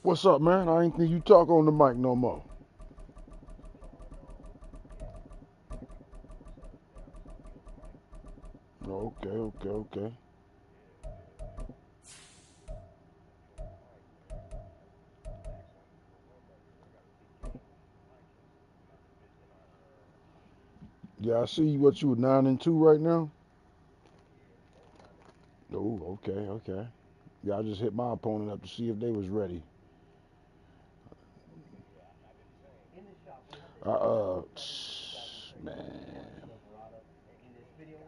What's up, man? I ain't think you talk on the mic no more. Okay. Yeah, I see what you 9-2 right now. Oh, okay. Yeah, I just hit my opponent up to see if they was ready. Uh, man.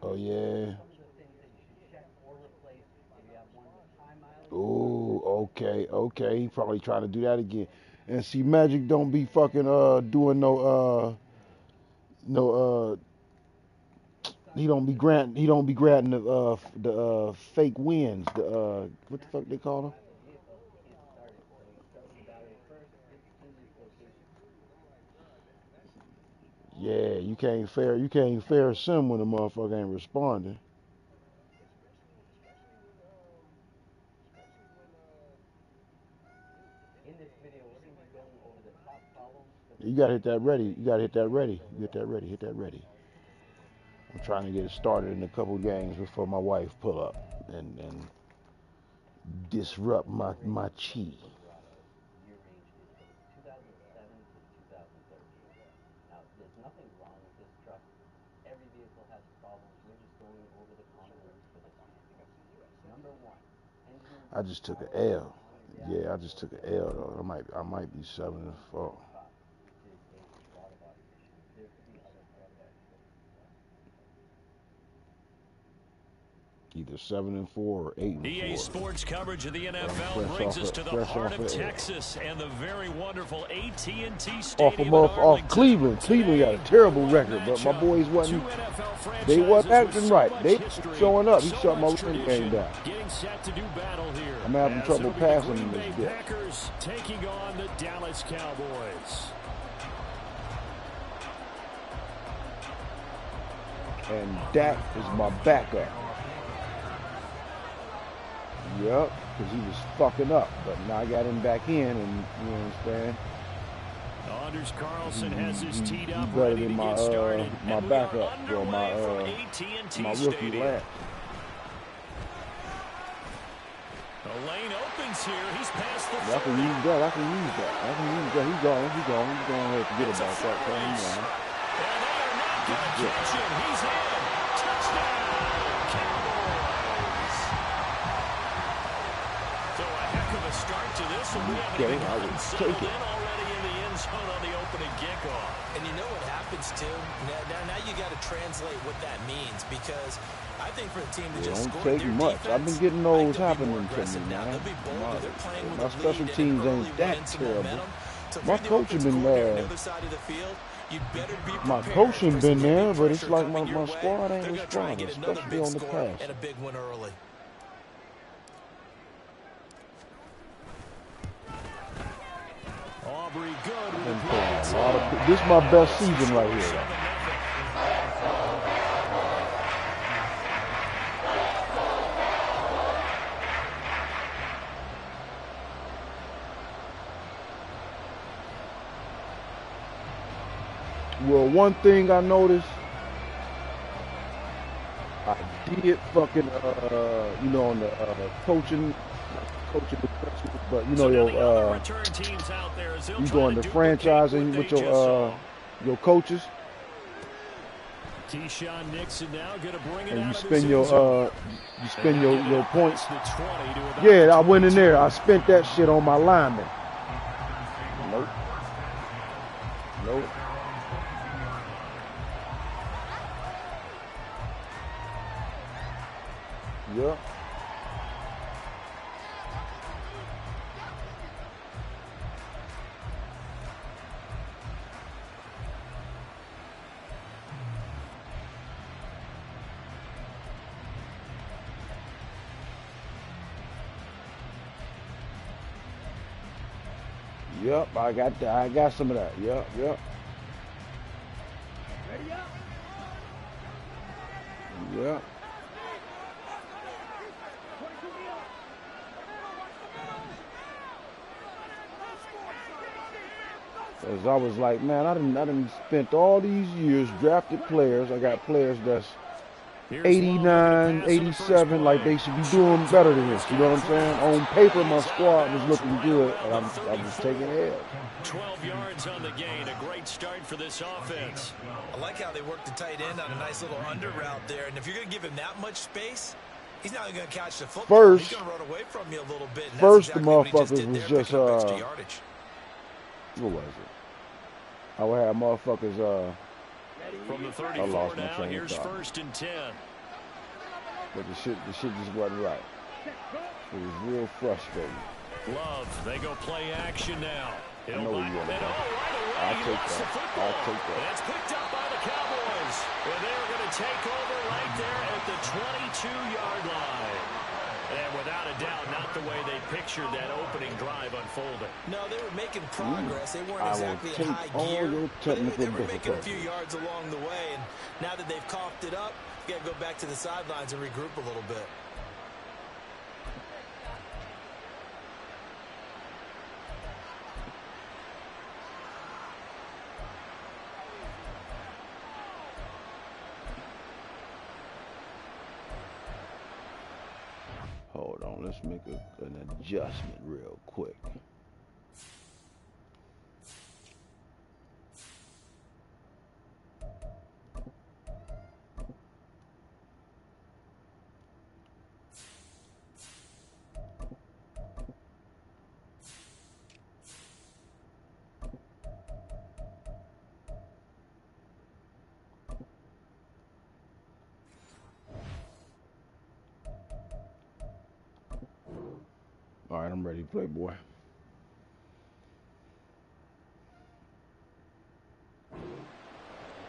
Oh yeah. Oh, okay. He probably trying to do that again. And see, Magic don't be fucking doing no he don't be granting the fake wins. The what the fuck they call them? Yeah, you can't fair sim when the motherfucker ain't responding. You gotta hit that ready. You gotta hit that ready. Hit that ready. I'm trying to get it started in a couple games before my wife pull up and disrupt my chi. I just took an L. Yeah, I just took an L though. I might be 7-4. Either 7-4 or 8-4. EA Sports coverage of the NFL brings us to the heart of Texas and the very wonderful AT&T Stadium off Cleveland. Cleveland got a terrible record, but my boys wasn't acting right. They showing up. He shut my run game down. I'm having trouble passing in this bit. Packers taking on the Dallas Cowboys. And Dak is my backup. Yep, because he was fucking up. But now I got him back in, and you know what I'm saying? Anders Carlson has his teed up, better ready than to get started. my backup, or my rookie last. The lane opens here. He's past the 30. I can use that. He's going ahead and forget about that. And they are not going to catch him. He's in. Touchdown, Cowboys. So a heck of a start to this one. We haven't even gotten settled in already in the end zone on the opening kickoff. And you know what happens, too? Now you got to translate what that means, because I think for the team to just don't score take their much. defense, I've been getting those happening to me, now. man. They'll be bolder. They're playing with My a special lead teams and early ain't that wins and terrible. momentum. So My coaching been my coaching been there, but it's like my squad ain't responding, especially on the pass. And a big one early. Aubrey good with This is my best season right here. Well, one thing I noticed, I did fucking, you know, on the coaching, but you know, you go into franchising with your coaches, and you spend your points. Yeah, I went in there. I spent that shit on my lineman. Nope. Yep. Yep, I got some of that. Yep. Ready up. Yep. Because I was like, man, I didn't spent all these years drafted players. I got players that's 89, 87, like they should be doing better than this. You know what I'm saying? On paper, my squad was looking good, and I was taking L's. 12 yards on the gain. A great start for this offense. I like how they worked the tight end on a nice little under route there. And if you're going to give him that much space, he's not going to catch the football. First, he's going to run away from you a little bit. And first that's exactly the motherfuckers was just what was it? I would have motherfuckers from the 34 I lost my now. train of Here's thought. 1st and 10. But the shit just wasn't right. It was real frustrating. Love, they go play action now. I know he will. I'll take that. I'll take that. And it's picked up by the Cowboys. And they're going to take over right there at the 22-yard line. And without a doubt, not the way they pictured that opening drive unfolding. No, they were making progress. They weren't exactly in high gear. They were making a few yards along the way. And now that they've coughed it up, you got to go back to the sidelines and regroup a little bit. Hold on, let's make an adjustment real quick. All right, I'm ready to play, boy.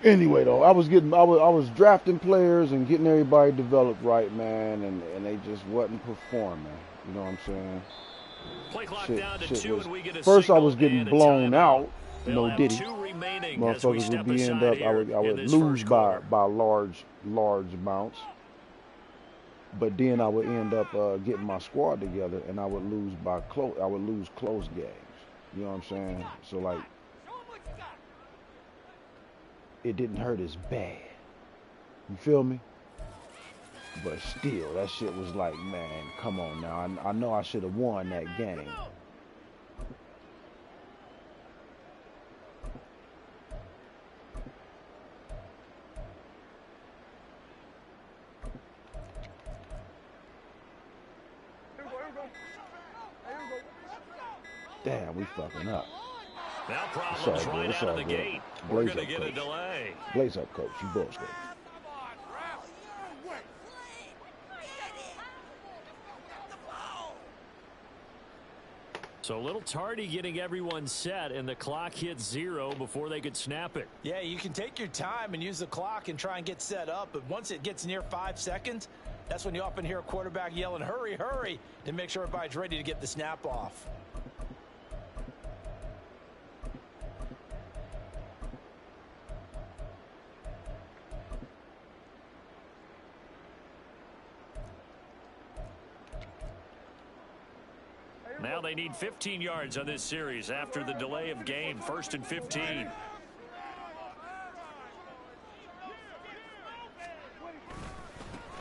Anyway, though, I was drafting players and getting everybody developed right, man, and they just wasn't performing. You know what I'm saying? Play clock down to 2 and we get a first, I signal was getting and a blown timeout. out. No diddy. Motherfuckers would be end up. I would lose by large amounts. But then I would end up getting my squad together, and I would lose by close. I would lose close games. You know what I'm saying? So like, it didn't hurt as bad. You feel me? But still, that shit was like, man, come on now. I know I should have won that game. Damn, we fucking up. Now problems right out of the gate. We're going to get a delay. Blaze up, coach. You bullshit. So a little tardy getting everyone set, and the clock hit 0 before they could snap it. Yeah, you can take your time and use the clock and try and get set up, but once it gets near 5 seconds, that's when you often hear a quarterback yelling, hurry, hurry, to make sure everybody's ready to get the snap off. Now they need 15 yards on this series after the delay of game. 1st and 15.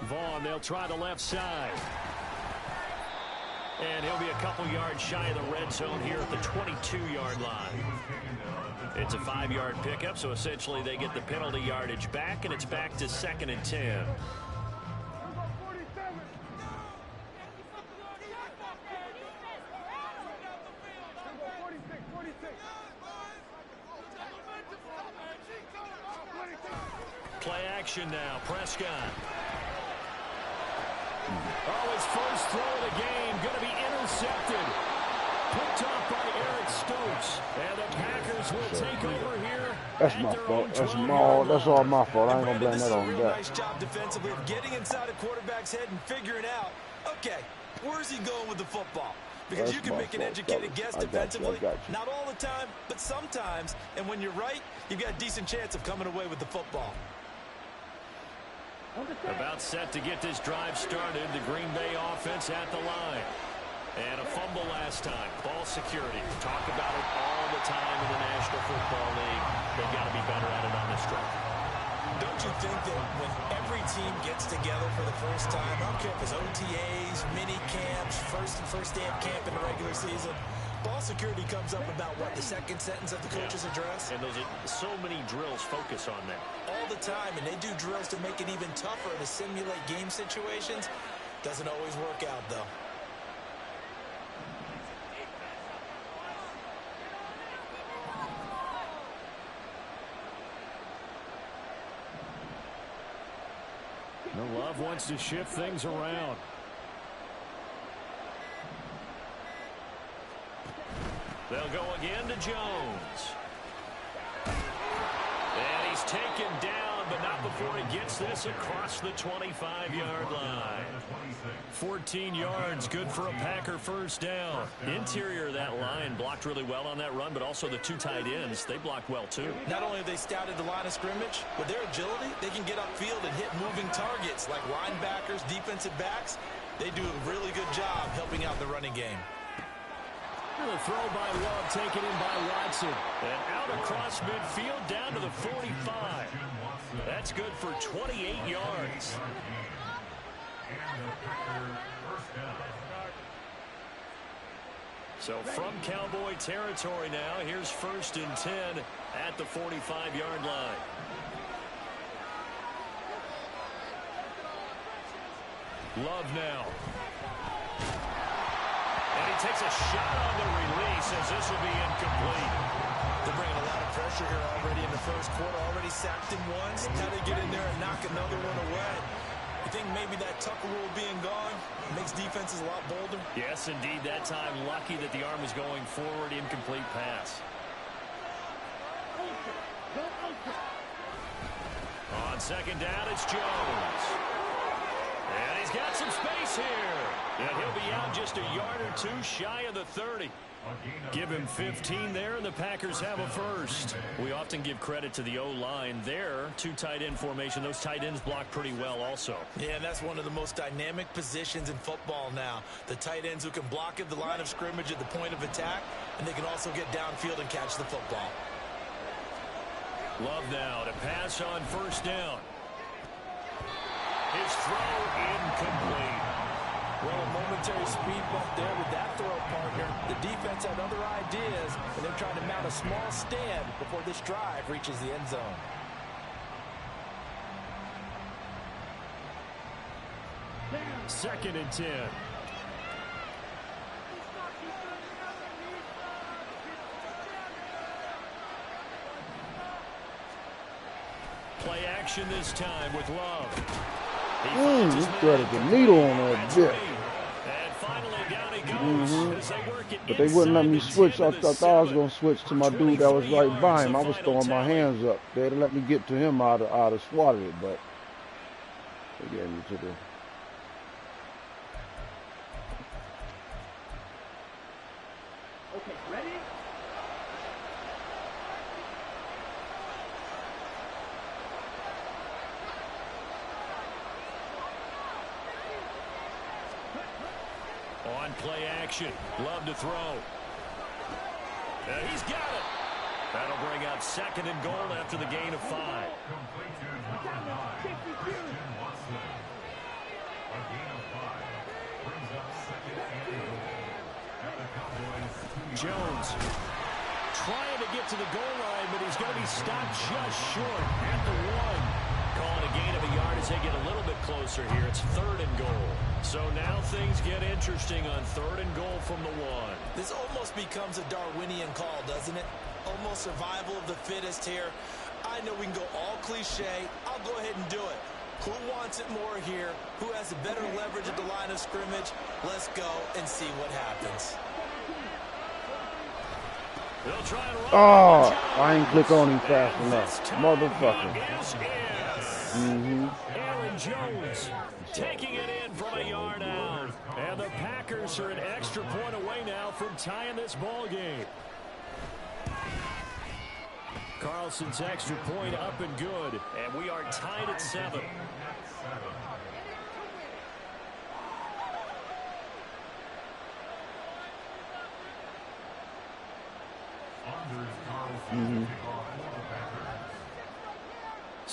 Vaughn, they'll try the left side. And he'll be a couple yards shy of the red zone here at the 22-yard line. It's a 5-yard pickup, so essentially they get the penalty yardage back, and it's back to 2nd and 10. Play action now. Prescott. Oh, his first throw of the game going to be intercepted. Picked off by Eric Stokes. And the Packers will take over here. That's my fault. That's all my fault. I ain't going to blame that on that. Nice job defensively of getting inside a quarterback's head and figuring out, okay, where's he going with the football? Because That's you can make an educated guess defensively. Not all the time, but sometimes. And when you're right, you've got a decent chance of coming away with the football. About set to get this drive started. The Green Bay offense at the line. And a fumble last time. Ball security. Talk about it all the time in the National Football League. They've got to be better at it on this drive. Don't you think that when every team gets together for the first time, I don't care if it's OTAs, mini camps, first day of camp in the regular season, ball security comes up about, what, the second sentence of the coach's address? And those are so many drills focus on that. All the time, and they do drills to make it even tougher to simulate game situations. Doesn't always work out, though. Love wants to shift things around. They'll go again to Jones. And he's taken down, but not before he gets this across the 25-yard line. 14 yards, good for a Packer first down. Interior of that line blocked really well on that run, but also the two tight ends, they blocked well too. Not only have they scouted the line of scrimmage, with their agility, they can get upfield and hit moving targets like linebackers, defensive backs. They do a really good job helping out the running game. The throw by Love, taken in by Watson. And out across midfield down to the 45. That's good for 28 yards. So from Cowboy territory now, here's 1st and 10 at the 45-yard line. Love now. And he takes a shot on the release as this will be incomplete. They're bringing a lot of pressure here already in the first quarter. Already sacked him once. Now they get in there and knock another one away. You think maybe that Tucker rule being gone makes defenses a lot bolder? Yes, indeed. That time, lucky that the arm was going forward. Incomplete pass. On second down, it's Jones. And he's got some space here. And he'll be out just a yard or two shy of the 30. Give him 15 there, and the Packers have a first. We often give credit to the O-line there. Two tight end formation. Those tight ends block pretty well also. Yeah, and that's one of the most dynamic positions in football now. The tight ends who can block at the line of scrimmage at the point of attack, and they can also get downfield and catch the football. Love now to pass on first down. His throw incomplete. Well, a momentary speed bump there with that throw partner. The defense had other ideas, and they're trying to mount a small stand before this drive reaches the end zone. Second and 10. Play action this time with Love. He's threaded the needle on that bit. And finally down he goes as they work it. But they wouldn't let me switch. I thought I was going to switch to my dude that was right by him. I was throwing my hands up. They'd let me get to him. I'd have swatted it, but they gave me to the... Okay, ready? On play action. Love to throw. He's got it. That'll bring up second and goal after the gain of 5. Jones trying to get to the goal line, but he's going to be stopped just short at the 1. Calling a gain of a yard as they get a little bit closer here. It's 3rd and goal. So now things get interesting on 3rd and goal from the 1. This almost becomes a Darwinian call, doesn't it? Almost survival of the fittest here. I know we can go all cliche. I'll go ahead and do it. Who wants it more here? Who has a better leverage at the line of scrimmage? Let's go and see what happens. Oh, I ain't click on him fast enough. Motherfucker. Aaron Jones taking it in from a yard out. And the Packers are an extra point away now from tying this ball game. Carlson's extra point up and good. And we are tied at 7.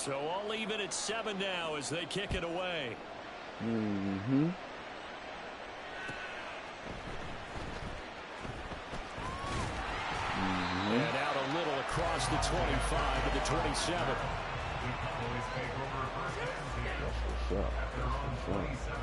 So all even at 7 now as they kick it away. Mm-hmm. And out a little across the 25 to the 27. That's what's up. That's what's up.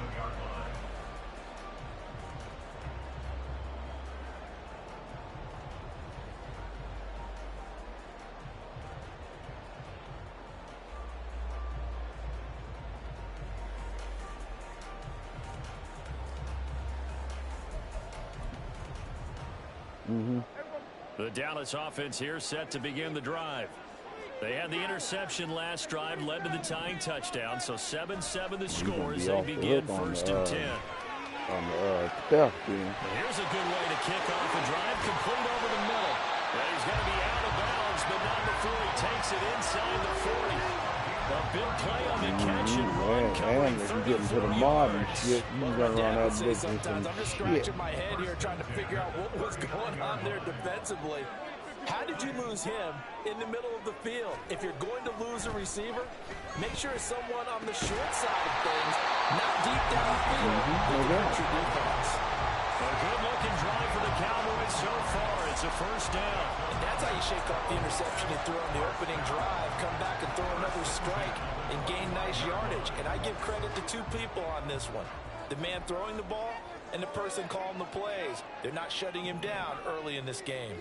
The Dallas offense here set to begin the drive. They had the interception last drive, led to the tying touchdown, so 7-7 the score as they begin 1st and 10. On the theft thing. Here's a good way to kick off a drive, complete over the middle. And he's going to be out of bounds, but not before he takes it inside the 40. A big play on the catch and run covering 33 yards. You run around that distance Sometimes I'm just scratching my head here trying to figure out what was going on there defensively. How did you lose him in the middle of the field? If you're going to lose a receiver, make sure it's someone on the short side of things, not deep downfield. A good-looking drive for the Cowboys so far. It's a 1st down. And that's how you shake off the interception you threw on the opening drive, come back and throw another strike and gain nice yardage. And I give credit to 2 people on this one. The man throwing the ball and the person calling the plays. They're not shutting him down early in this game.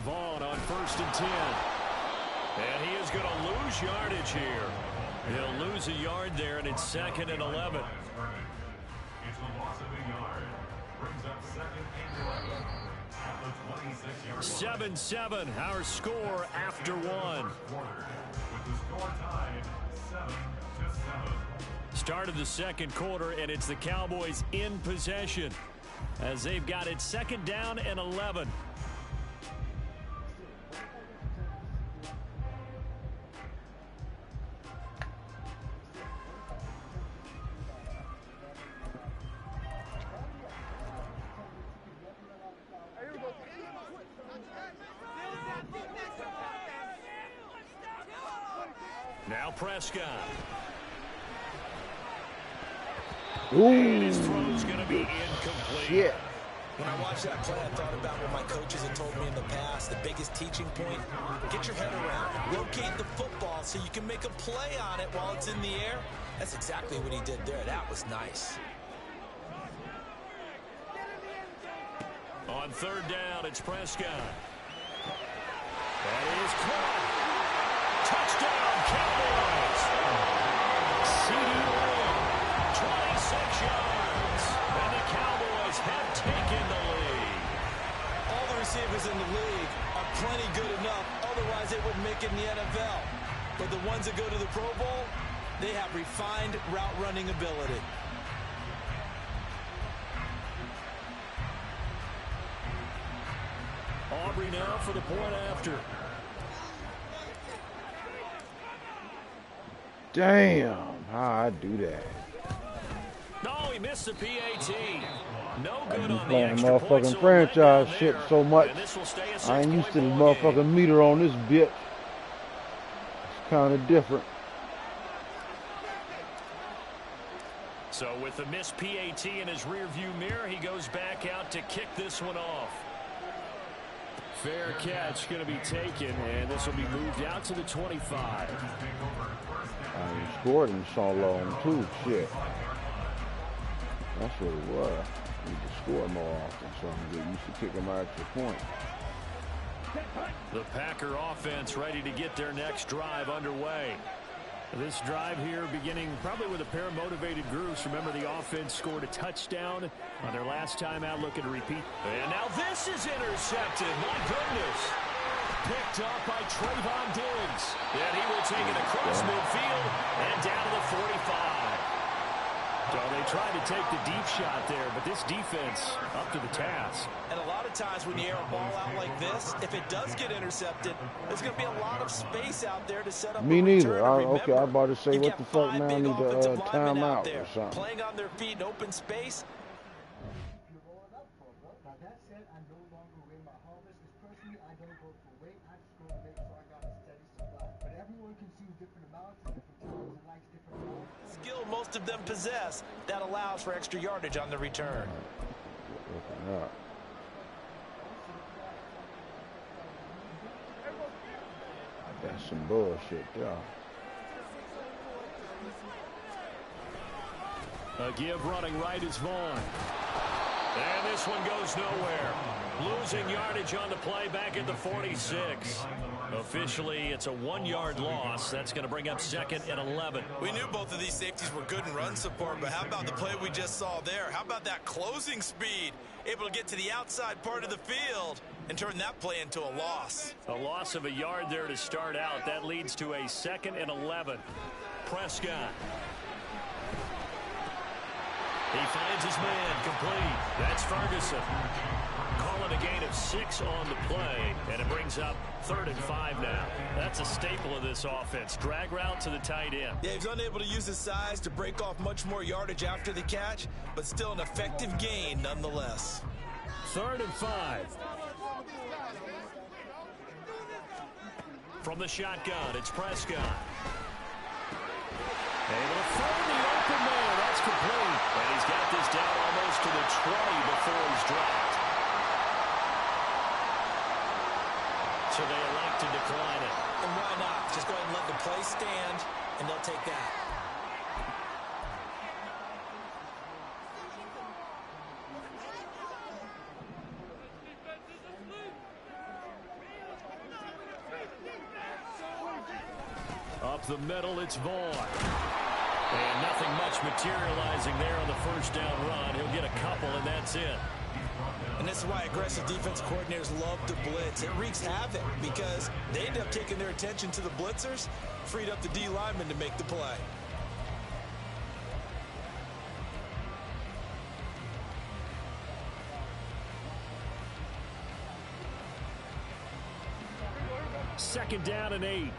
Vaughn on 1st and 10. And he is going to lose yardage here. He'll lose a yard there, and it's 2nd and 11. It's a loss of a yard. Brings up 2nd and 11 at the 26-yard line. 7-7, our score after 1. With the score tied 7-7. Start of the 2nd quarter, and it's the Cowboys in possession as they've got it 2nd down and 11. Now Prescott. Ooh, his throw's going to be incomplete. shit. When I watched that play, I thought about what my coaches had told me in the past. The biggest teaching point, get your head around. Locate the football so you can make a play on it while it's in the air. That's exactly what he did there. That was nice. On 3rd down, it's Prescott. That is caught. Touchdown, Cowboys. CeeDee Lamb, 26 yards. And the Cowboys have taken the lead. All the receivers in the league are plenty good enough. Otherwise, they wouldn't make it in the NFL. But the ones that go to the Pro Bowl, they have refined route running ability. Aubrey now for the point after. Damn, how I do that? No, he missed the PAT. No I good be on the playing extra point, motherfucking so franchise letdown shit there. so much. And this will stay a I ain't used to the 6-point ball motherfucking game. meter on this bitch. It's kind of different. So with the missed PAT in his rearview mirror, he goes back out to kick this one off. Fair catch going to be taken, and this will be moved out to the 25. I ain't scored in so long, too. Shit. That's what it was. I need to score more often, so I'm get used to kicking my extra point. The Packer offense ready to get their next drive underway. This drive here beginning probably with a pair of motivated groups. Remember, the offense scored a touchdown on their last time out, looking to repeat. And now this is intercepted. My goodness. Picked up by Trayvon Diggs. And he will take it across midfield and down to the 45. So they tried to take the deep shot there, but this defense up to the task. And a lot of times when you air a ball out like this, if it does get intercepted, there's going to be a lot of space out there to set up Me a neither. return. Okay, I'm about to say, you've what got the fuck, 5 man? I big need to offensive time linemen out there or something. playing on their feet in open space. Now that said, I no longer weigh my harvest, because personally I Skill most of them possess that allows for extra yardage on the return. That's some bullshit, yeah. A give running right is Vaughn. And this one goes nowhere. Losing yardage on the play back at the 46. Officially, it's a 1-yard loss. That's going to bring up 2nd and 11. We knew both of these safeties were good in run support, but how about the play we just saw there? How about that closing speed? Able to get to the outside part of the field and turn that play into a loss. A loss of a yard there to start out. That leads to a 2nd and 11. Prescott. He finds his man complete. That's Ferguson. Calling a gain of 6 on the play, and it brings up 3rd and 5 now. That's a staple of this offense. Drag route to the tight end. Yeah, he's unable to use his size to break off much more yardage after the catch, but still an effective gain nonetheless. 3rd and 5. From the shotgun, it's Prescott. Able to find the open man. That's complete. And he's got this down almost to the 20 before he's dropped. So they elect to decline it. And why not? Just go ahead and let the play stand, and they'll take that. Up the middle, it's Vaughn. And nothing much materializing there on the first down run. He'll get a couple, and that's it. And this is why aggressive defense coordinators love to blitz. It wreaks havoc because they end up taking their attention to the blitzers, freed up the D lineman to make the play. Second down and 8.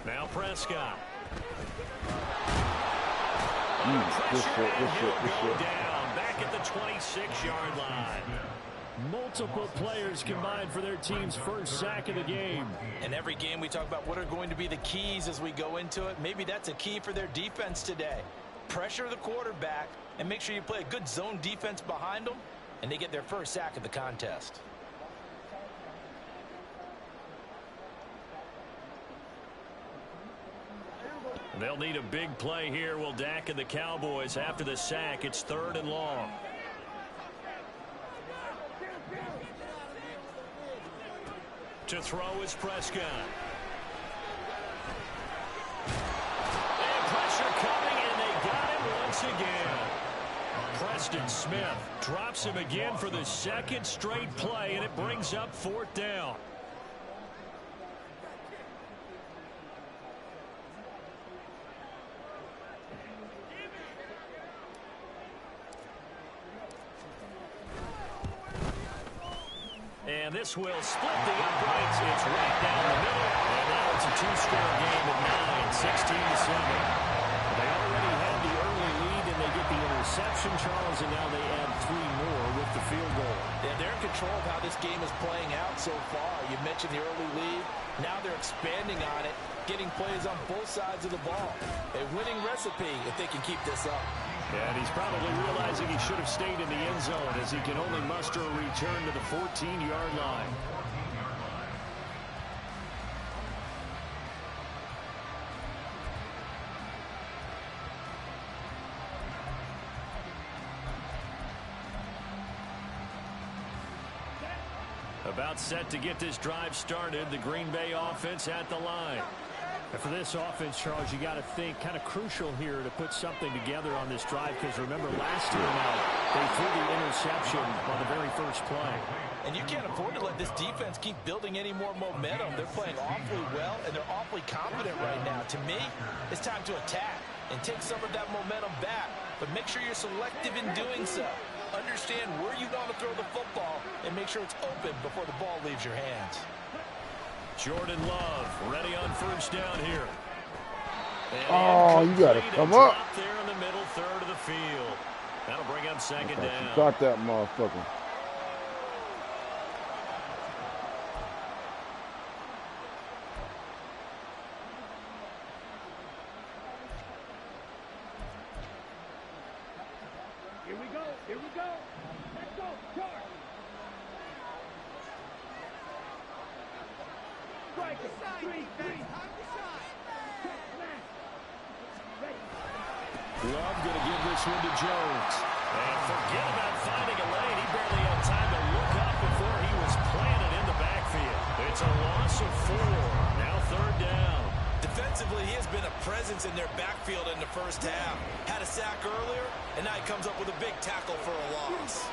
Now Prescott. This shit. Down back at the 26-yard line. Multiple players combined for their team's first sack of the game. In every game we talk about what are going to be the keys as we go into it. Maybe that's a key for their defense today. Pressure the quarterback and make sure you play a good zone defense behind them, and they get their first sack of the contest. They'll need a big play here. Will Dak and the Cowboys after the sack. It's 3rd and long. To throw is Prescott. And pressure coming, and they got him once again. Preston Smith drops him again for the second straight play, and it brings up 4th down. And this will split the uprights. It's right down the middle. And now it's a 2-score game at 9, 16-7. They already had the early lead, and they get the interception, Charles, and now they add 3 more with the field goal. Yeah, they're in control of how this game is playing out so far. You mentioned the early lead. Now they're expanding on it, getting plays on both sides of the ball. A winning recipe if they can keep this up. And he's probably realizing he should have stayed in the end zone as he can only muster a return to the 14-yard line. About set to get this drive started. The Green Bay offense at the line. And for this offense, Charles, you got to think kind of crucial here to put something together on this drive, because remember last time out, they threw the interception on the very first play. And you can't afford to let this defense keep building any more momentum. They're playing awfully well, and they're awfully confident right now. To me, it's time to attack and take some of that momentum back, but make sure you're selective in doing so. Understand where you want to throw the football and make sure it's open before the ball leaves your hands. Jordan Love ready on first down here. Oh, you got to come up. There in the middle third of the field. That'll bring up second down. You got that motherfucker. Here we go. Let's go. Charge. Strike it. 3-3. Love going to give this one to Jones. And forget about finding a lane. He barely had time to look up before he was planted in the backfield. It's a loss of 4. Now 3rd down. Defensively, he has been a presence in their backfield in the first half. Had a sack earlier, and now he comes up with a big tackle for a loss.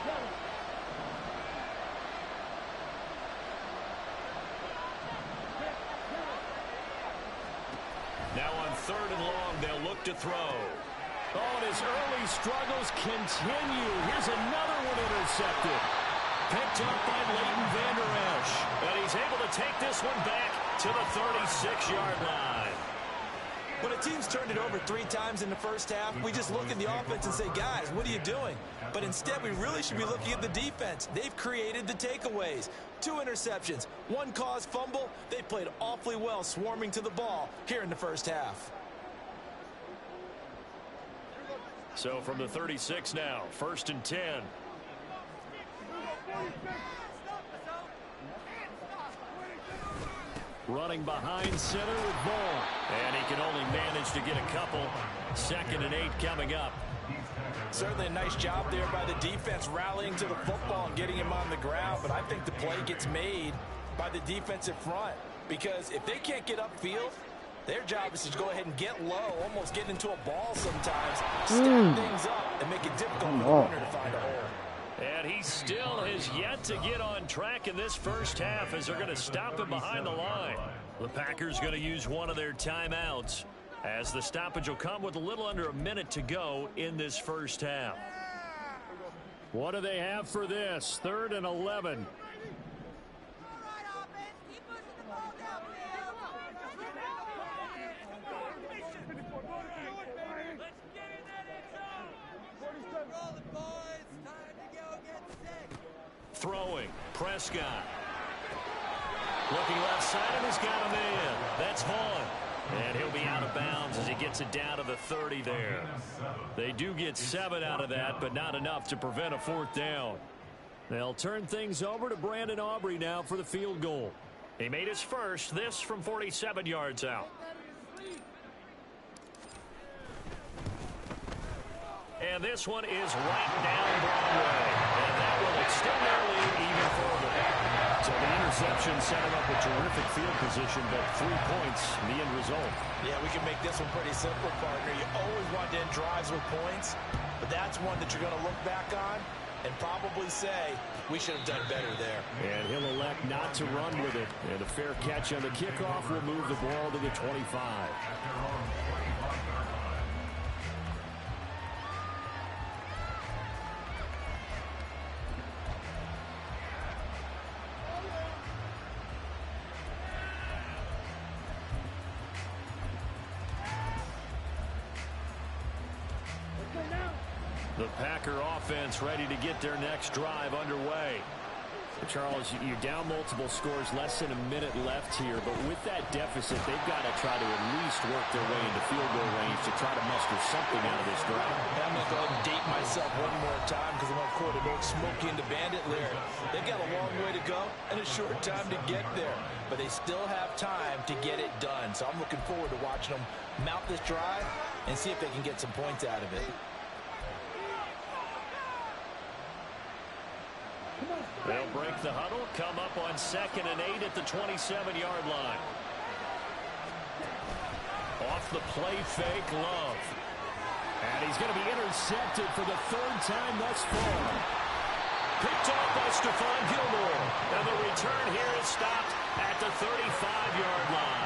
Now on 3rd and long, they'll look to throw. Oh, and his early struggles continue. Here's another one intercepted. Picked up by Leighton Vander Esch. And he's able to take this one back to the 36-yard line. When a team's turned it over 3 times in the first half, we just look at the offense and say, guys, what are you doing? But instead, we really should be looking at the defense. They've created the takeaways. 2 interceptions, 1 caused fumble. They played awfully well swarming to the ball here in the first half. So from the 36 now, 1st and 10. Running behind center with Ball. And he can only manage to get a couple. 2nd and 8 coming up. Certainly a nice job there by the defense rallying to the football and getting him on the ground. But I think the play gets made by the defensive front. Because if they can't get upfield, their job is to go ahead and get low, almost get into a ball sometimes, stack things up, and make it difficult for the runner to find a hole. And he still has yet to get on track in this first half as they're going to stop him behind the line. The Packers going to use one of their timeouts as the stoppage will come with a little under a minute to go in this first half. What do they have for this? 3rd and 11. Throwing, Prescott. Looking left side and has got a man. That's Vaughn. And he'll be out of bounds as he gets it down to the 30 there. They do get 7 out of that, but not enough to prevent a 4th down. They'll turn things over to Brandon Aubrey now for the field goal. He made his first, this from 47 yards out. And this one is right down Broadway. And that will extend their lead even further. So the interception set him up with terrific field position, but 3 points, the end result. Yeah, we can make this one pretty simple, partner. You always want to end drives with points, but that's one that you're going to look back on and probably say, we should have done better there. And he'll elect not to run with it. And a fair catch on the kickoff will move the ball to the 25. The Packer offense ready to get their next drive underway. Charles, you're down multiple scores, less than a minute left here, but with that deficit, they've got to try to at least work their way into field goal range to try to muster something out of this drive. I'm going to go ahead and date myself one more time because I'm going to quote an old Smokey and the Bandit lyric. They've got a long way to go and a short time to get there, but they still have time to get it done. So I'm looking forward to watching them mount this drive and see if they can get some points out of it. They'll break the huddle, come up on 2nd and 8 at the 27-yard line. Off the play fake, Love. And he's going to be intercepted for the 3rd time thus far. Picked off by Stephon Gilmore. And the return here is stopped at the 35-yard line.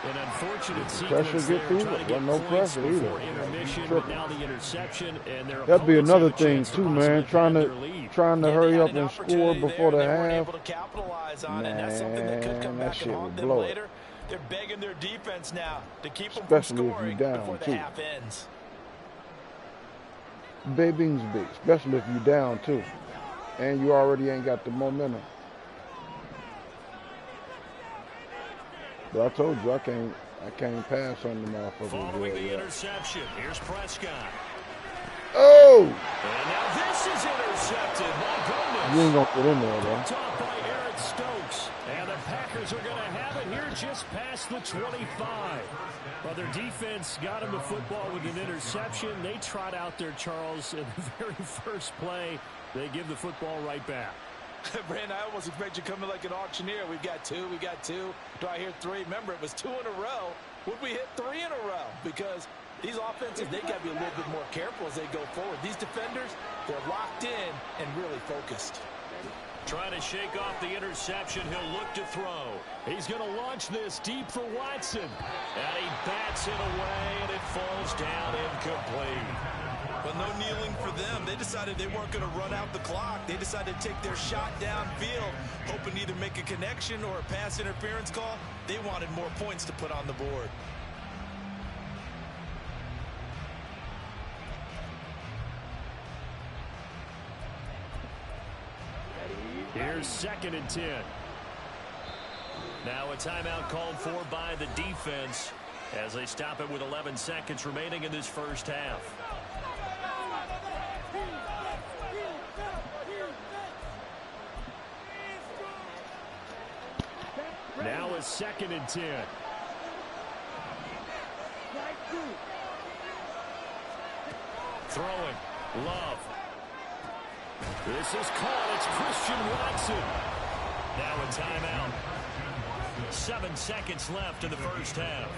An unfortunate sequence there, trying to get no points pressure before either. intermission, but now the interception, and their That'd be opponents another have a thing chance to too, man. possibly Trying have to their lead. hurry up An and score opportunity before there the they weren't half. able to capitalize on, and that's something that could come Man, that back shit and would haunt them blow it. later. They're begging their defense now to keep them Especially from if scoring you're down, before the too. half ends. Big Bingsby, especially if you're down too, and you already ain't got the momentum. But I told you I can't pass on the motherfuckers. Following the interception, here's Prescott. Oh! And now this is intercepted. My goodness. You ain't going to get in there, though. Taught by Eric Stokes. And the Packers are going to have it here just past the 25. Well, their defense got him the football with an interception. They trot out there, Charles, in the very first play. They give the football right back. Brandon, I almost expect you to come in like an auctioneer. We've got two. We got two. Do I hear three? Remember, it was 2 in a row. Would we hit 3 in a row? Because these offenses, they got to be a little bit more careful as they go forward. These defenders, they're locked in and really focused. Trying to shake off the interception. He'll look to throw. He's going to launch this deep for Watson. And he bats it away, and it falls down incomplete. But no kneeling for them. They decided they weren't going to run out the clock. They decided to take their shot downfield, hoping to either make a connection or a pass interference call. They wanted more points to put on the board. Here's 2nd and 10. Now a timeout called for by the defense as they stop it with 11 seconds remaining in this first half. Now a 2nd and 10. Throwing. Love. This is caught. It's Christian Watson. Now a timeout. 7 seconds left in the first half.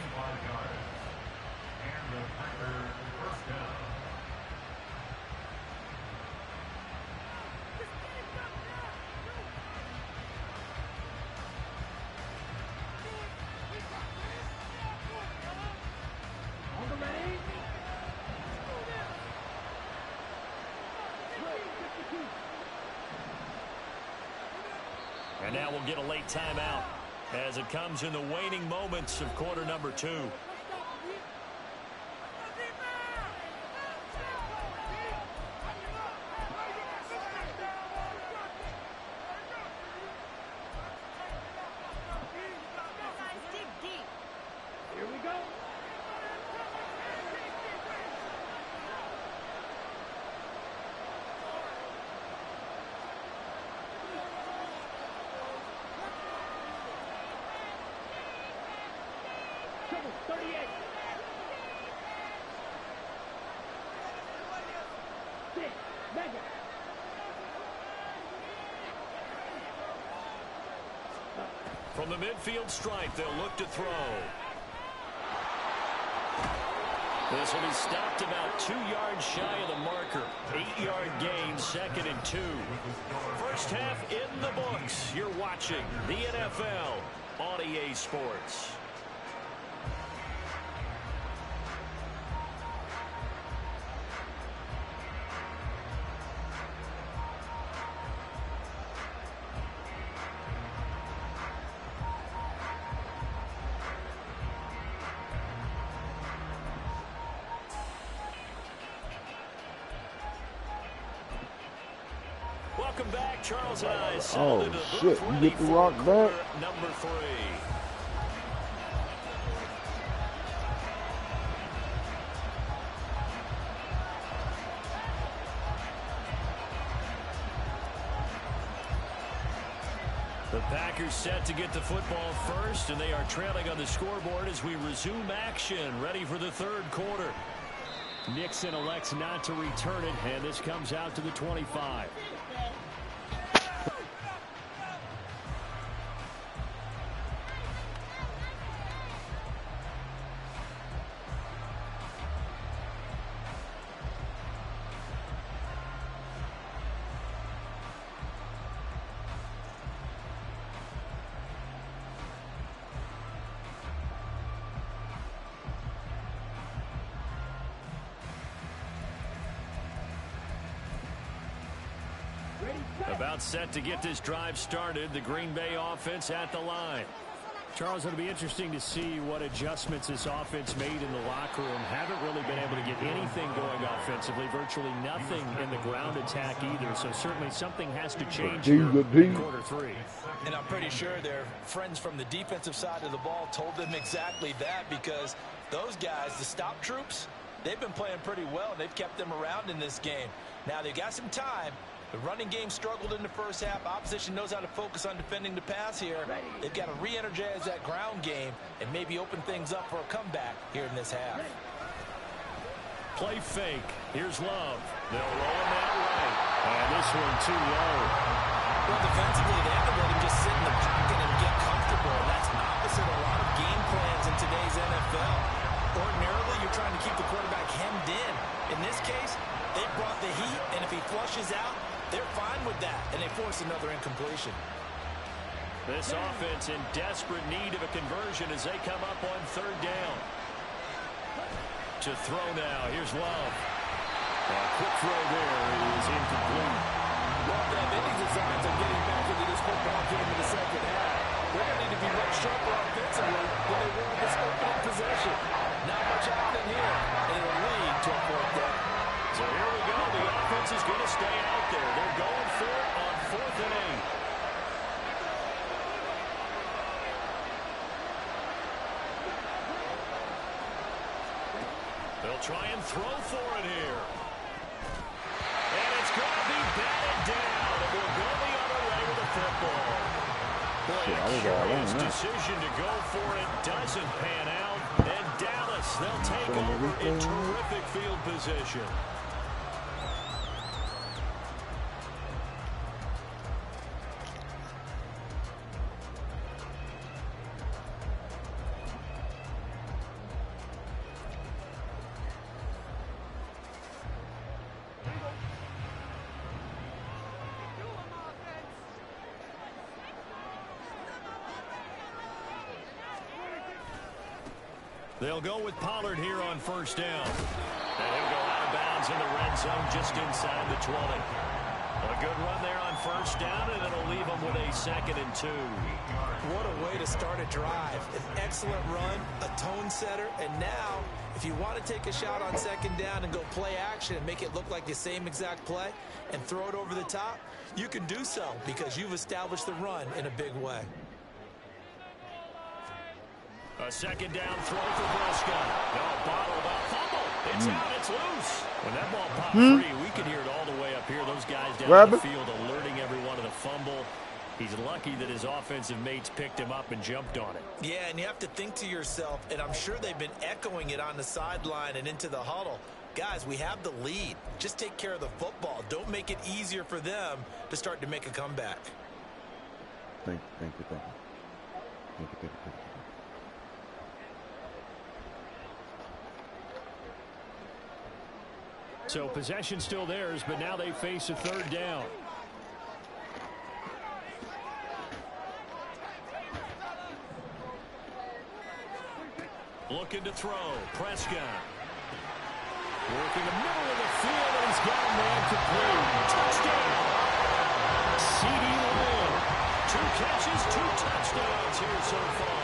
And now we'll get a late timeout as it comes in the waning moments of quarter number 2. Here we go. Trouble, 38. Six, mega. From the midfield stripe, they'll look to throw. This will be stopped about 2 yards shy of the marker. 8-yard gain, 2nd and 2. First half in the books. You're watching the NFL on EA Sports. Welcome back, Charles and I. Oh, shit. You get the rock back? Number 3. The Packers set to get the football first, and they are trailing on the scoreboard as we resume action, ready for the third quarter. Nixon elects not to return it, and this comes out to the 25. About set to get this drive started. The Green Bay offense at the line. Charles, it'll be interesting to see what adjustments this offense made in the locker room. Haven't really been able to get anything going offensively. Virtually nothing in the ground attack either. So certainly something has to change here in quarter 3. And I'm pretty sure their friends from the defensive side of the ball told them exactly that, because those guys, the stop troops, They've been playing pretty well. They've kept them around in this game. Now, they've got some time. The running game struggled in the first half. Opposition knows how to focus on defending the pass here. They've got to re-energize that ground game and maybe open things up for a comeback here in this half. Play fake. Here's Love. They'll roll him that way. And this one too low. Well, defensively, they haven't let him just sit in the pocket and get comfortable. That's opposite a lot of game plans in today's NFL. Ordinarily, you're trying to keep the quarterback hemmed in. In this case, they brought the heat, and if he flushes out, they're fine with that, and they force another incompletion. This offense in desperate need of a conversion as they come up on third down. To throw now. Here's Love. A quick throw there is incomplete. Well, they have any designs of getting back into this football game in the second half. They're going to need to be much sharper offensively than they were in this opening possession. Not much happening here, and it'll lead to a fourth down. So here we go. The offense is going to stay out there. They're going for it on 4th and 8. They'll try and throw for it here. And it's going to be batted down. And we'll go the other way with the football. Boy, a curious decision to go for it doesn't pan out. And Dallas, they'll take over in terrific field position. They'll go with Pollard here on first down. And he'll go out of bounds in the red zone just inside the 20. A good run there on first down, and it'll leave them with a 2nd and 2. What a way to start a drive. An excellent run, a tone setter, and now if you want to take a shot on 2nd down and go play action and make it look like the same exact play and throw it over the top, you can do so because you've established the run in a big way. A 2nd down throw for Prescott. No, bottled up. Fumble. It's out. It's loose. When that ball popped free, we could hear it all the way up here. Those guys down the field alerting everyone of the fumble. He's lucky that his offensive mates picked him up and jumped on it. Yeah, and you have to think to yourself, and I'm sure they've been echoing it on the sideline and into the huddle. Guys, we have the lead. Just take care of the football. Don't make it easier for them to start to make a comeback. Thank you. So possession still theirs, but now they face a 3rd down. Looking to throw. Prescott. Working the middle of the field, and he's got a man complete. Touchdown. C.D. Lamb. 2 catches, 2 touchdowns here so far.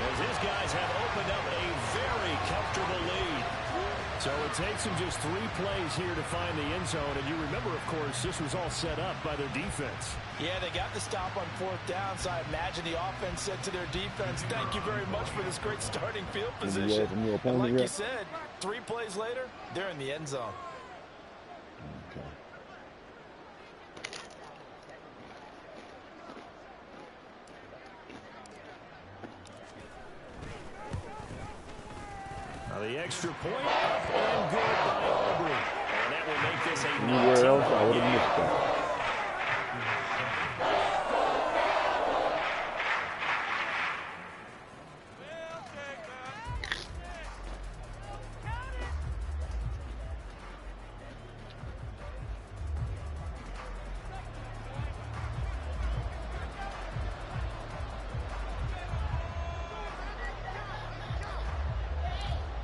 As his guys have opened up a very comfortable lead. So it takes them just 3 plays here to find the end zone. And you remember, of course, this was all set up by their defense. Yeah, they got the stop on 4th down, so I imagine the offense said to their defense, thank you very much for this great starting field position. And like you said, 3 plays later, they're in the end zone. Okay. The extra point up and good by Aubrey. And that will make this a 19-point Anywhere else, I would have missed that.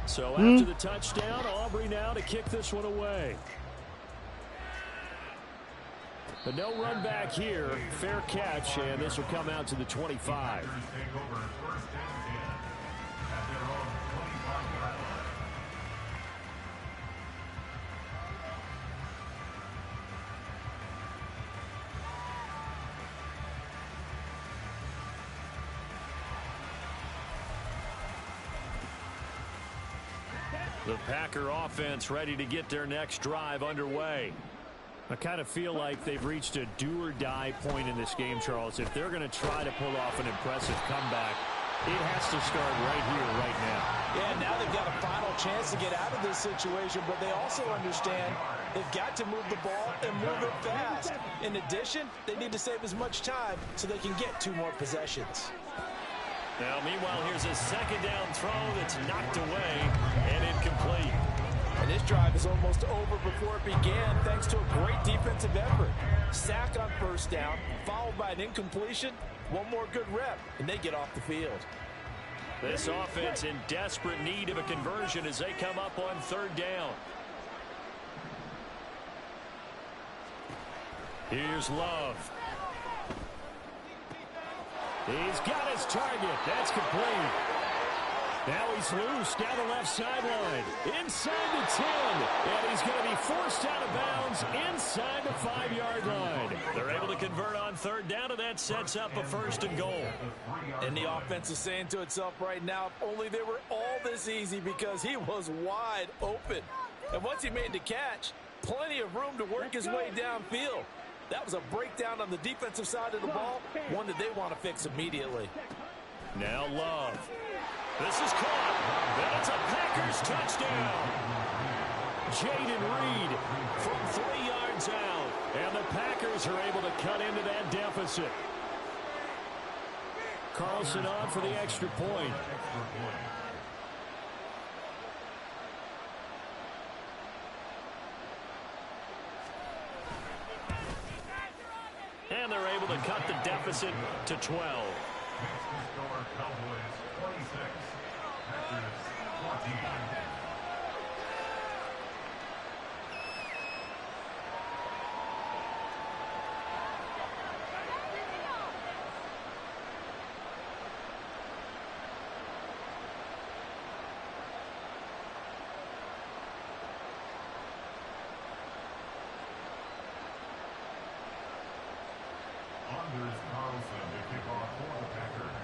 So after the touchdown, Aubrey now to kick this one away. But no run back here. Fair catch, and this will come out to the 25. The Packer offense ready to get their next drive underway. I kind of feel like they've reached a do-or-die point in this game, Charles. If they're going to try to pull off an impressive comeback, it has to start right here, right now. Yeah, now they've got a final chance to get out of this situation, but they also understand they've got to move the ball and move it fast. In addition, they need to save as much time so they can get 2 more possessions. Now, meanwhile, here's a second down throw that's knocked away and incomplete. And this drive is almost over before it began thanks to a great defensive effort. Sack on first down, followed by an incompletion. One more good rep, and they get off the field. This offense in desperate need of a conversion as they come up on third down. Here's Love. He's got his target. That's complete. Now he's loose down the left sideline. Inside the 10. And he's going to be forced out of bounds inside the 5-yard line. They're able to convert on third down, and that sets up a 1st and goal. And the offense is saying to itself right now, if only they were all this easy, because he was wide open. And once he made the catch, plenty of room to work his way downfield. That was a breakdown on the defensive side of the ball, one that they want to fix immediately. Now Love. This is caught, and it's a Packers touchdown. Jaden Reed from 3 yards out, and the Packers are able to cut into that deficit. Carlson on for the extra point. And they're able to cut the deficit to 12. Cowboys 26, Packers 14. Anders Carlson to kick off for the Packers.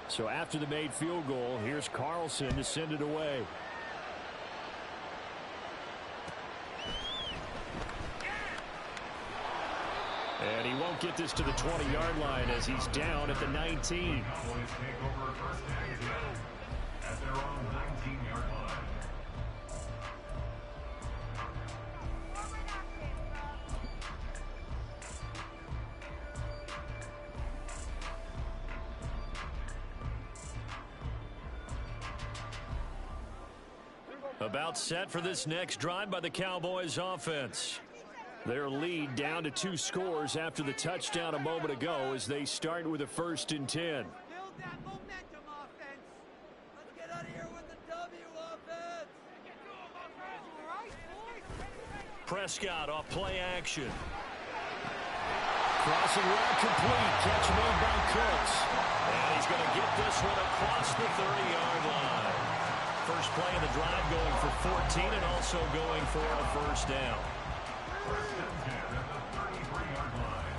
So after the made field goal, here's Carlson to send it away. And he won't get this to the 20-yard line as he's down at the 19. Cowboys take over first and 10 at their own 19-yard line. About set for this next drive by the Cowboys offense. Their lead down to 2 scores after the touchdown a moment ago as they start with a 1st and 10. Build that momentum, offense. Let's get out of here with the W, offense. All right, boys. Prescott off play action. Crossing route complete. Catch made by Cooks. And he's going to get this one across the 30-yard line. First play of the drive going for 14 and also going for a 1st down. First and 10 at the 33-yard line.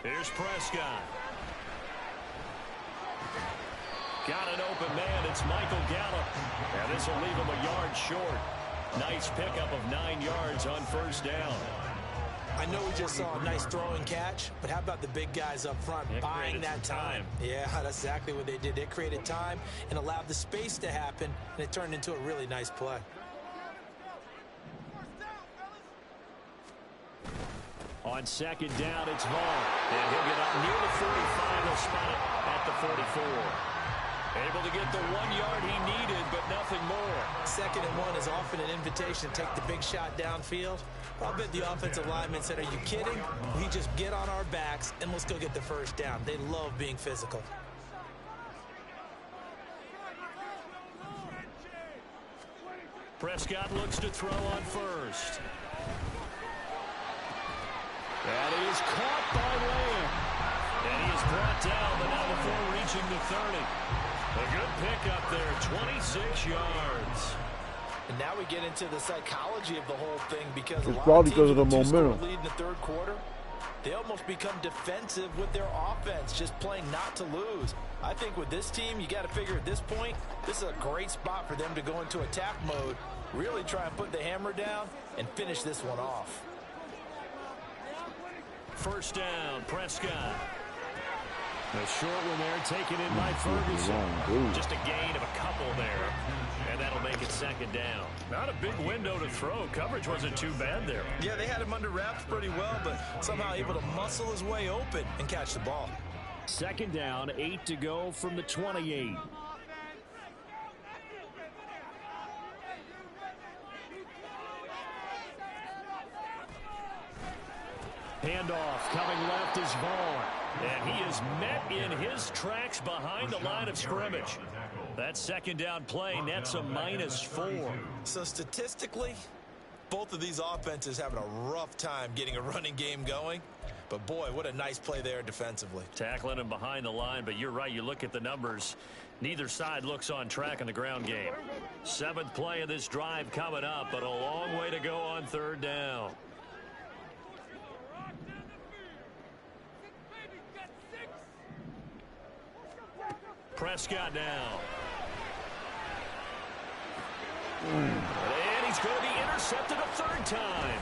Here's Prescott. Got an open man. It's Michael Gallup. And this will leave him a yard short. Nice pickup of 9 yards on 1st down. I know we just saw a nice throwing catch, but how about the big guys up front buying that time? Yeah, that's exactly what they did. They created time and allowed the space to happen, and it turned into a really nice play. On 2nd down, it's Vaughn. And he'll get up near the 45. He'll spot it at the 44. Able to get the 1 yard he needed, but nothing more. 2nd and 1 is often an invitation to take the big shot downfield. I'll bet the offensive lineman said, are you kidding? We just get on our backs and let's go get the 1st down. They love being physical. Prescott looks to throw on 1st. And he is caught by Lamb. And he is brought down, but not before reaching the 30. A good pickup there, 26 yards. And now we get into the psychology of the whole thing, because a It's lot probably of because teams of the with a two-score momentum. lead in the third quarter, they almost become defensive with their offense, just playing not to lose. I think with this team, you got to figure at this point, this is a great spot for them to go into attack mode, really try and put the hammer down and finish this one off. First down, Prescott. A short one there, taken in by Ferguson. Just a gain of a couple there, and that'll make it second down. Not a big window to throw. Coverage wasn't too bad there. Yeah, they had him under wraps pretty well, but somehow able to muscle his way open and catch the ball. Second down, 8 to go from the 28. Handoff coming left is Vaughn. And he is met in his tracks behind the line of scrimmage. That second down play nets a -4. So statistically, both of these offenses having a rough time getting a running game going. But boy, what a nice play there defensively. Tackling him behind the line, but you're right, you look at the numbers. Neither side looks on track in the ground game. 7th play of this drive coming up, but a long way to go on third down. Prescott now. And he's going to be intercepted a third time.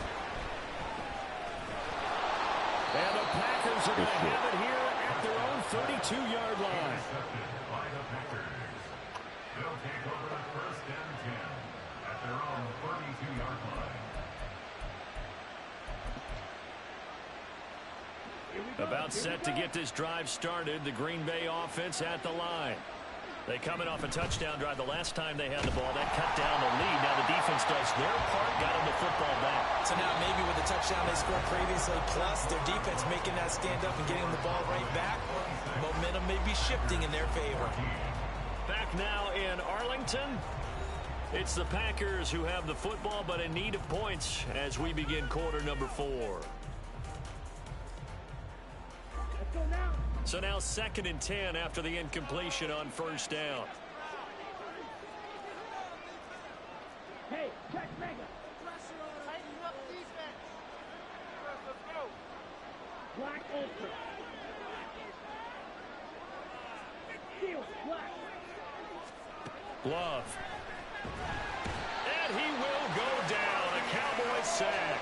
And the Packers are going to have it here at their own 32-yard line. By the Packers. They'll take over the first and 10 at their own 32-yard line. About set to get this drive started, the Green Bay offense at the line. They coming off a touchdown drive the last time they had the ball. That cut down the lead. Now the defense does their part, got them the football back. So now maybe with the touchdown they scored previously, plus their defense making that stand up and getting the ball right back, momentum may be shifting in their favor. Back now in Arlington. It's the Packers who have the football, but in need of points as we begin quarter number 4. So now 2nd and 10 after the incompletion on first down. Hey, check mega. Tighten up defense. Let's go. Black ultra. Steel, black. Love. And he will go down. A Cowboys sack.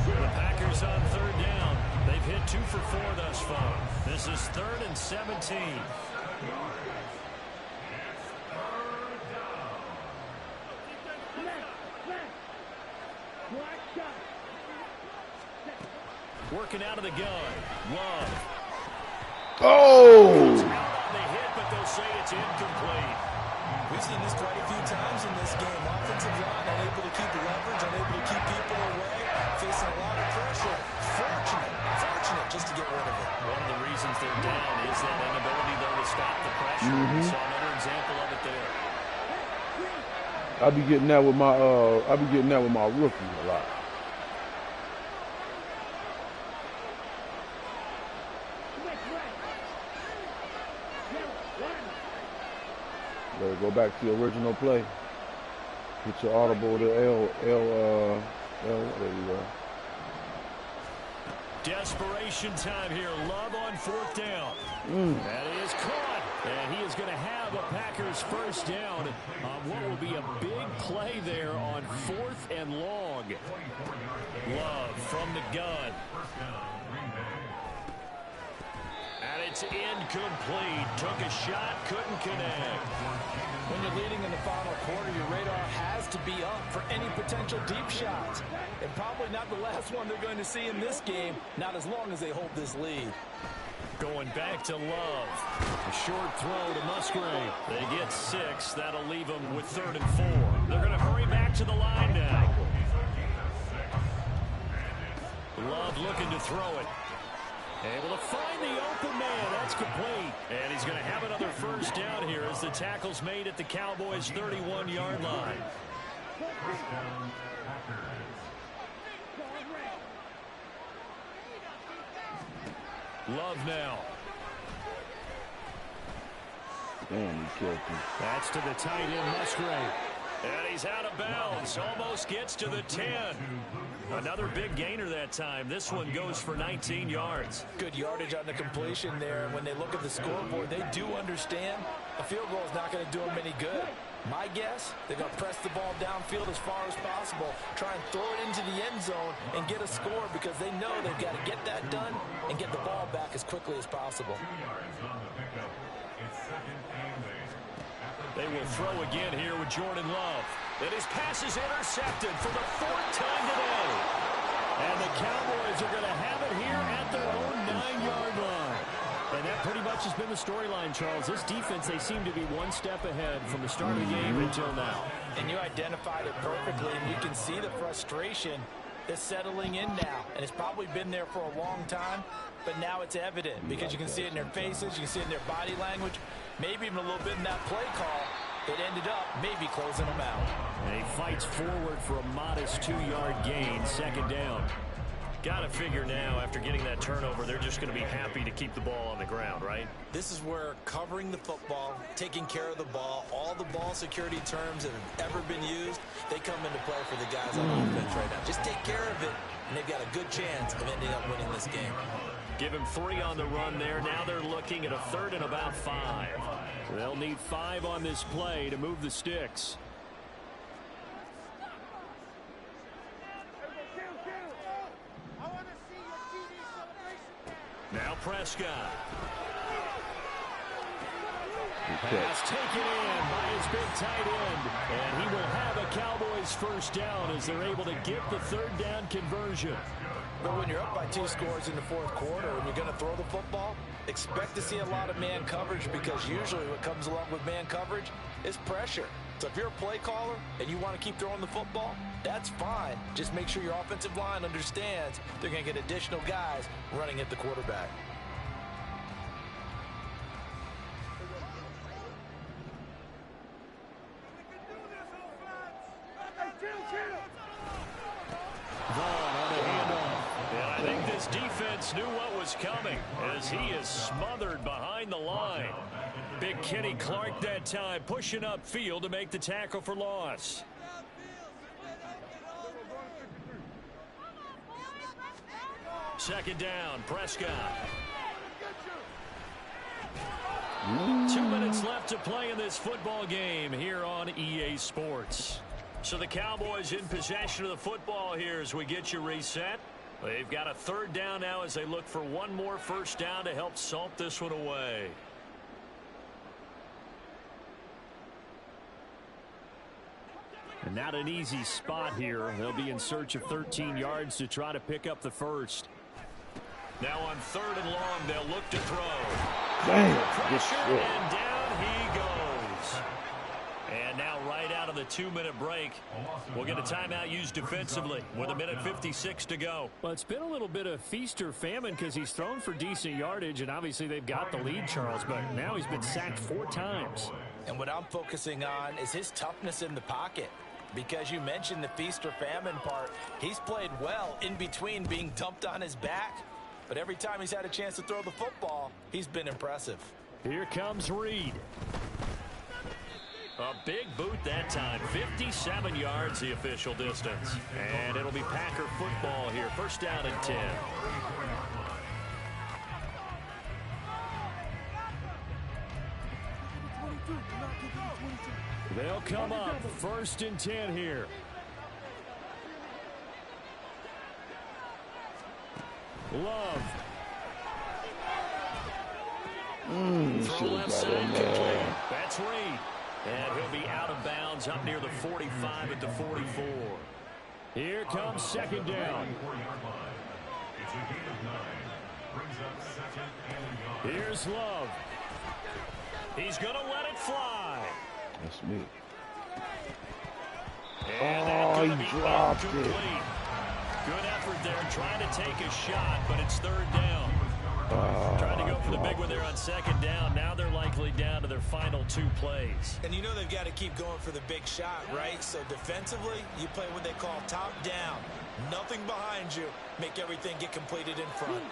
The Packers on third down. They've hit 2 for 4 thus far. This is 3rd and 17. Black shot. Working out of the gun. Love. Oh! Out on the hit, but they'll say it's incomplete. We've seen this quite a few times in this game. Offensive line unable to keep leverage, unable to keep people away, facing a lot of pressure. Fortunate just to get rid of it. One of the reasons they're down is that inability, though, to stop the pressure. We saw another example of it there. I be getting that with my rookie a lot. Better go back to the original play. Get your audible to L. There you go. Desperation time here. Love on 4th down. That is caught. And he is going to have a Packers first down on what will be a big play there on 4th and long. Love from the gun. And it's incomplete. Took a shot, couldn't connect. When you're leading in the final quarter, your radar has to be up for any potential deep shots. And probably not the last one they're going to see in this game, not as long as they hold this lead. Going back to Love. A short throw to Musgrave. They get 6. That'll leave them with 3rd and 4. They're going to hurry back to the line now. Love looking to throw it. Able to find the open man. That's complete. And he's going to have another first down here as the tackle's made at the Cowboys' 31-yard line. Love now. Damn, he killed him. That's to the tight end, Musgrave. And he's out of bounds. Almost gets to the 10. Another big gainer that time. This one goes for 19 yards. Good yardage on the completion there. When they look at the scoreboard, they do understand a field goal is not going to do them any good. My guess, they're going to press the ball downfield as far as possible, try and throw it into the end zone and get a score because they know they've got to get that done and get the ball back as quickly as possible. They will throw again here with Jordan Love. And his pass is intercepted for the 4th time today. And the Cowboys are going to have it here at their own 9-yard line. And that pretty much has been the storyline, Charles. This defense, they seem to be one step ahead from the start of the game until now. And you identified it perfectly, and you can see the frustration that's settling in now. And it's probably been there for a long time, but now it's evident because you can see it in their faces, you can see it in their body language, maybe even a little bit in that play call. It ended up maybe closing them out. And he fights forward for a modest 2-yard gain, 2nd down. Got to figure now, after getting that turnover, they're just going to be happy to keep the ball on the ground, right? This is where covering the football, taking care of the ball, all the ball security terms that have ever been used, they come into play for the guys on offense right now. Just take care of it, and they've got a good chance of ending up winning this game. Give him 3 on the run there. Now they're looking at a 3rd and about 5. They'll need 5 on this play to move the sticks. Now Prescott. Pass taken in by his big tight end. And he will have a Cowboys 1st down as they're able to get the 3rd down conversion. But when you're up by 2 scores in the 4th quarter and you're going to throw the football, expect to see a lot of man coverage because usually what comes along with man coverage is pressure. So if you're a play caller and you want to keep throwing the football, that's fine. Just make sure your offensive line understands they're going to get additional guys running at the quarterback. Vaughn on the handoff. And I think this defense knew what was coming as he is smothered behind the line. Big Kenny Clark that time pushing upfield to make the tackle for loss. Second down, Prescott. 2 minutes left to play in this football game here on EA Sports. So the Cowboys in possession of the football here as we get you reset. They've got a 3rd down now as they look for one more 1st down to help salt this one away. And not an easy spot here. They'll be in search of 13 yards to try to pick up the 1st. Now on 3rd and long, they'll look to throw. Pressure, and down he goes. And now right out of the 2-minute break, we'll get a timeout used defensively with 1:56 to go. Well, it's been a little bit of feast or famine because he's thrown for decent yardage, and obviously they've got the lead, Charles, but now he's been sacked 4 times. And what I'm focusing on is his toughness in the pocket. Because you mentioned the feast or famine part, he's played well in between being dumped on his back. But every time he's had a chance to throw the football, he's been impressive. Here comes Reed. A big boot that time. 57 yards the official distance. And it'll be Packer football here. 1st down and 10. They'll come up 1st and 10 here. Love. Throw left side complete. That's Reed. And he'll be out of bounds up near the 45 at the 44. Here comes 2nd down. Here's Love. He's going to let it fly. That's me. And he dropped it. Good effort there trying to take a shot, but it's 3rd down. Trying to go for the big one there on 2nd down. Now they're likely down to their final 2 plays. And you know they've got to keep going for the big shot, right? So defensively, you play what they call top down. Nothing behind you. Make everything get completed in front.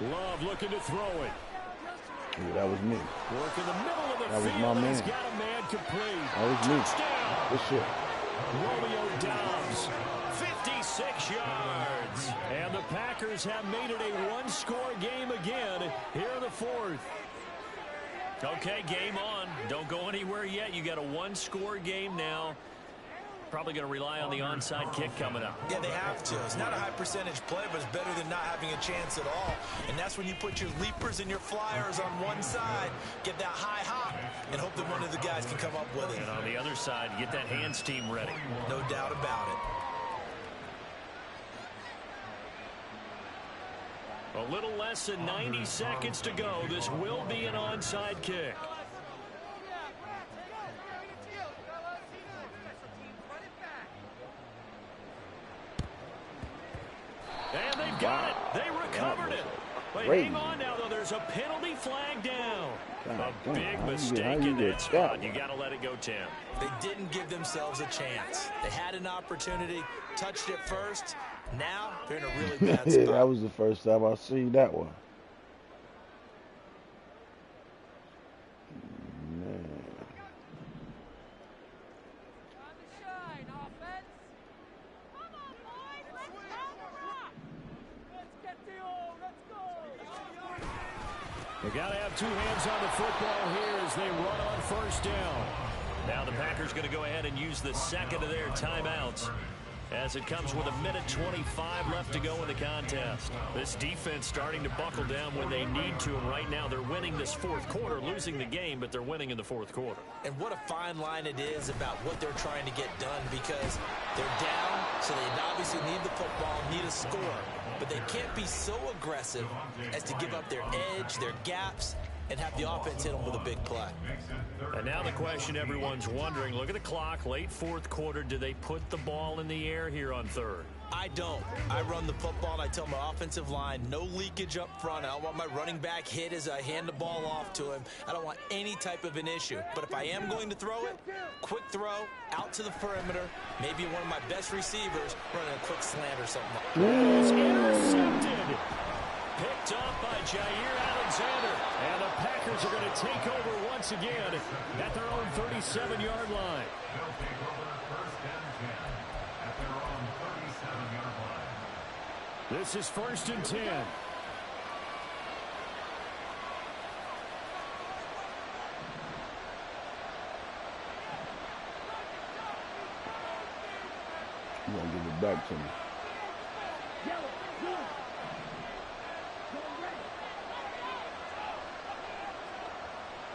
Love looking to throw it. Yeah, that was me. Work in the middle of the That was field. my man. He's got a man complete. That was me. Touchdown. Good shit. Romeo Dobbs, 56 yards. And the Packers have made it a one-score game again here in the fourth. Okay, game on. Don't go anywhere yet. You got a one-score game now. Probably going to rely on the onside kick coming up. Yeah, they have to. It's not a high percentage play, but it's better than not having a chance at all. And that's when you put your leapers and your flyers on one side, get that high hop, and hope that one of the guys can come up with it. And on the other side, get that hands team ready. No doubt about it. A little less than 90 seconds to go. This will be an onside kick. And they've got it. They recovered it. But hang on now, though. There's a penalty flag down. A big mistake in that spot. You got to let it go, Tim. They didn't give themselves a chance. They had an opportunity, touched it first. Now they're in a really bad spot. That was the first time I seen that one. Man. Time to shine, offense. Come on, boys. Let's go. Let's get the O. Let's go. They got to have two hands on the football here as they run on first down. Now the Packers going to go ahead and use the second of their timeouts, as it comes with 1:25 left to go in the contest. This defense starting to buckle down when they need to, and right now they're winning this fourth quarter, losing the game, but they're winning in the fourth quarter. And what a fine line it is about what they're trying to get done, because they're down, so they obviously need the football, need a score, but they can't be so aggressive as to give up their edge, their gaps, and have the offense hit them with a big play. And now the question everyone's wondering, look at the clock, late fourth quarter, do they put the ball in the air here on third? I don't. I run the football, and I tell my offensive line, no leakage up front. I don't want my running back hit as I hand the ball off to him. I don't want any type of an issue. But if I am going to throw it, quick throw, out to the perimeter, maybe one of my best receivers running a quick slant or something like that. It's intercepted. Picked up by Jair Alexander. And the Packers are going to take over once again at their own 37-yard line. They'll take over first and 10 at their own 37-yard line. This is first and 10. You gotta give it back to me.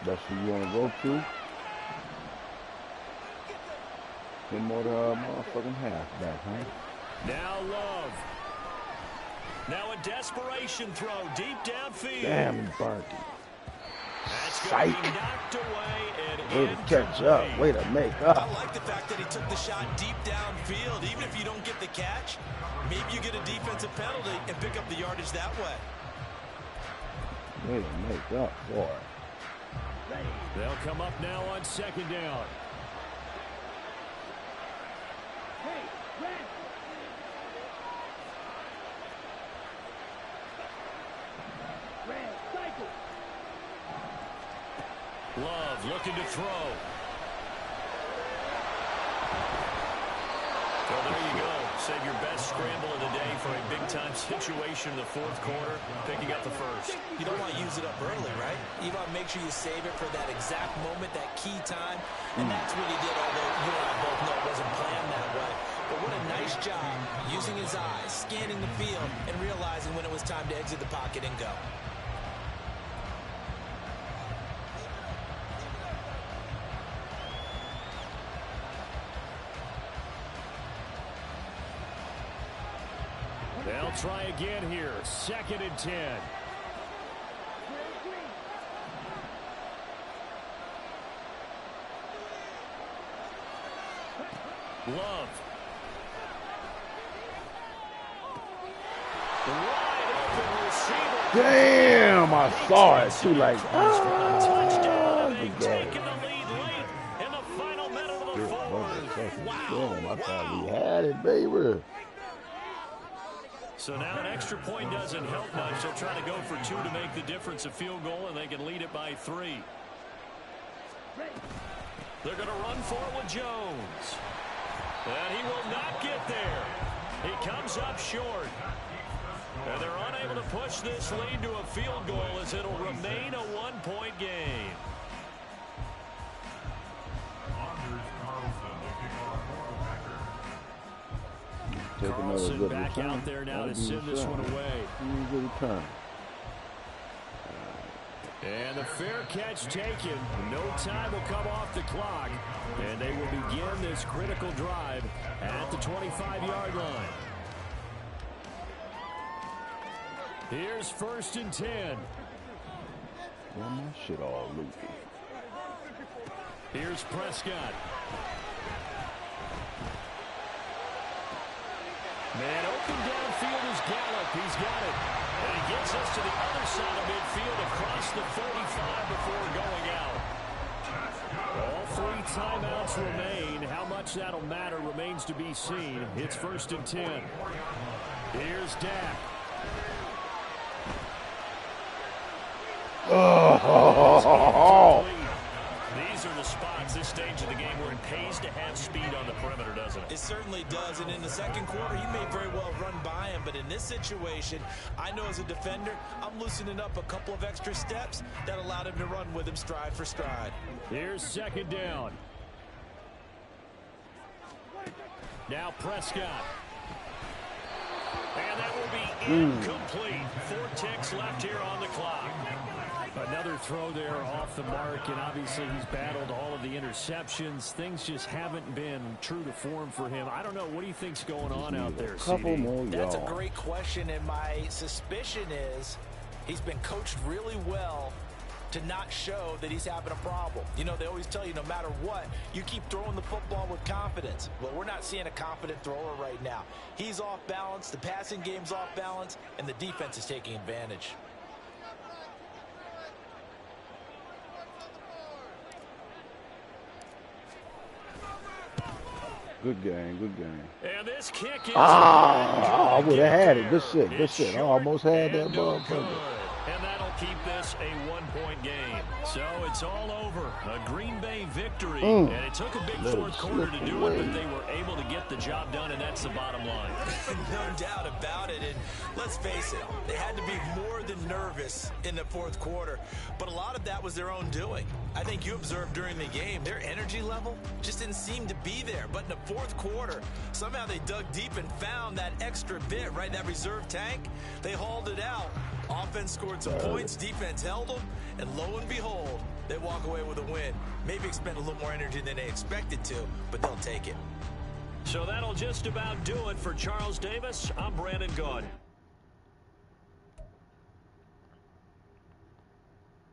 That's who you want to go to? One more motherfucking half back, huh? Now Love. Now a desperation throw deep downfield. Damn, Barty. That's going to be Psych. knocked away and Way to catch up. Way to make up. I like the fact that he took the shot deep downfield. Even if you don't get the catch, maybe you get a defensive penalty and pick up the yardage that way. Way to make up for it. They'll come up now on second down. Hey, Red. Red, cycle. Love looking to throw. Well, there you go. Save your best scramble of the day for a big-time situation in the fourth quarter, picking up the first. You don't want to use it up early, right? You want to make sure you save it for that exact moment, that key time. And that's what he did, although you and I both know it wasn't planned that way. But what a nice job using his eyes, scanning the field, and realizing when it was time to exit the pocket and go. They'll try again here. Second and 10. Love. Wide open receiver. Damn, I saw it too. Like, Touchdown. good They've game. taken the lead late in the final minute of the fourth. Damn, I thought we had it, baby. So now an extra point doesn't help much. They'll try to go for 2 to make the difference a field goal, and they can lead it by 3. They're going to run for it with Jones. And he will not get there. He comes up short. And they're unable to push this lead to a field goal as it'll remain a 1-point game. Carlson back out there now to send this one away. Good return. And the fair catch taken. No time will come off the clock. And they will begin this critical drive at the 25-yard line. Here's 1st and 10. Well, my shit all loopy. Here's Prescott. Man, open downfield is Gallup. He's got it. And he gets us to the other side of midfield across the 45 before going out. All 3 timeouts remain. How much that'll matter remains to be seen. It's 1st and 10. Here's Dak. Oh. These are the spots, this stage of the game, where it pays to have speed on the perimeter, doesn't it? It certainly does, and in the second quarter, he may very well run by him, but in this situation, I know as a defender, I'm loosening up a couple of extra steps that allowed him to run with him stride for stride. Here's 2nd down. Now Prescott. And that will be incomplete. 4 ticks left here on the clock. Another throw there off the mark, and obviously he's battled all of the interceptions. Things just haven't been true to form for him. I don't know. What do you think's going on out there, CD? That's a great question, and my suspicion is he's been coached really well to not show that he's having a problem. You know, they always tell you no matter what, you keep throwing the football with confidence. Well, we're not seeing a confident thrower right now. He's off balance, the passing game's off balance, and the defense is taking advantage. Good game, good game. And this kick is I would have had it. Good shit, good shit. I almost had that motherfucker. And that'll keep this a 1-point game. So it's all over. A Green Bay victory. And it took a big fourth quarter to do it, but they were able to get the job done, and that's the bottom line. No doubt about it. And let's face it, they had to be more than nervous in the fourth quarter. But a lot of that was their own doing. I think you observed during the game, their energy level just didn't seem to be there. But in the fourth quarter, somehow they dug deep and found that extra bit, right, that reserve tank. They hauled it out. Offense scored some points, defense held them, and lo and behold, they walk away with a win. Maybe expend a little more energy than they expected to, but they'll take it. So that'll just about do it for Charles Davis. I'm Brandon Gaudin.